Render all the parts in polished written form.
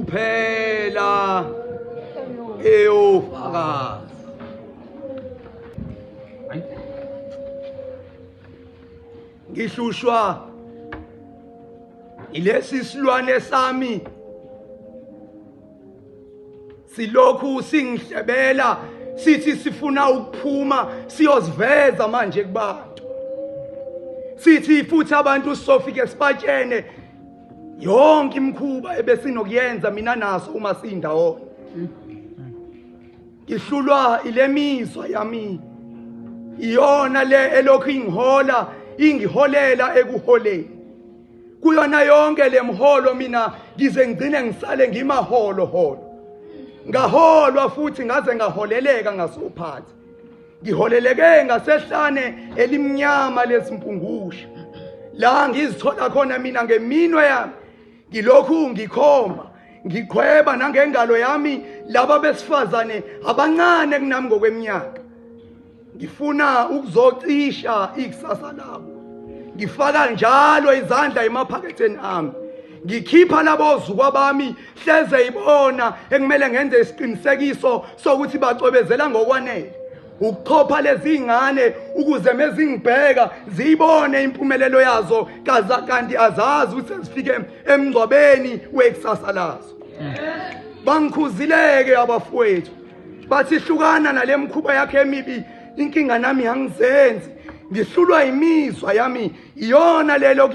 kuphela eyofakaza. Ngihlushwa ilesi silwane sami silokhu singihlebela sithi sifuna ukuphuma siyoziveza manje kubantu, sithi futhi abantu sofike sibatshene yonke imikhuba ebesinokuyenza mina naso uma sindawonye. Ngihlulwa ile mizwa yami iyona le elokhu ingiholela ekuholeni. Kuyona yonke le mholo mina ngize ngigcine ngisale ngimaholo. Ngaholwa futhi ngaze ngaholeleka ngasophathi. Ngiholeleke ngasehlane elimnyama lesimpungusha. La ngizithola khona mina ngeminwe yami ngilokhu ngikhomba, ngikhweba nangengalo yami laba besifazane abancane kunami ngokweminyaka. Ngifuna ukuzocisha ikusasa labo. Ngifaka njalo izandla emaphaketheni ami. Ngikhipha labo zukwa bami hleze ibona ekumele ngenze isiqinisekiso sokuthi bacwebezela ngokwanele. Ukuchopha lezi ingane ukuze mezingibheka zibone impumelelo yazo kanti azazi ukuthi sezifike emngcwabeni wekusasa lazo. Bangikhuzileke abafowethu. Bathi hlukana nale mkhuba yakhe emibi, inkinga nami yangizenzi. Ngihlulwa imizwa yami iyona lelo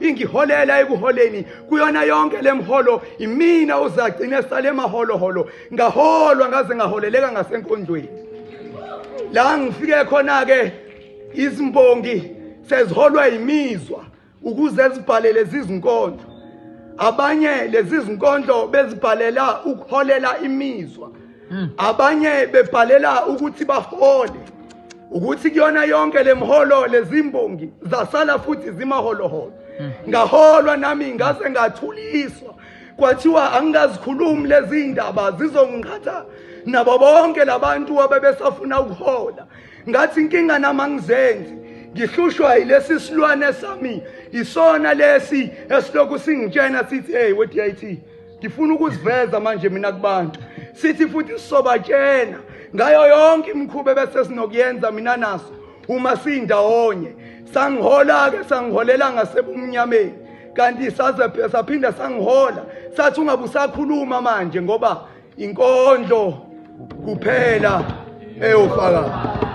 ingiholela ekuholeni. Kuyona yonke lemholo imina uzagcina sale maholo. Ngaholwa ngaze ngaholeleka ngasenkondlweni. La ngifike khona ke izimbongi seziholwa imizwa ukuze zibhalele izinkondlo. Abanye lezi zinkondlo bezibhalela ukuholela imizwa. Abanye bebhalela ukuthi bahole. Ukuthi kuyona yonke lemholo lezimbongi zasala futhi zimaholo. Ngaholwa nami ngaze ngathuliswa. Kwathiwa angazikhulumi lezi indaba zizongiqhatha nabo bonke labantu abebesafuna ukuhola. Ngathi inkinga nami angizenzi. Ngihlushwa ilesi silwane sami isona lesi esilokhu singitshena sithi hey what yayithi ngifuna ukuziveza manje mina kubantu. Sithi futhi sizobatshena ngayo yonke imikhuba bese sinokuyenza mina naso uma sindawonye. Sangihola ke sangiholela ngasebumnyameni kanti saphinda sangihola sathi ungabe usakhuluma manje ngoba inkondlo kuphela eyofakaza.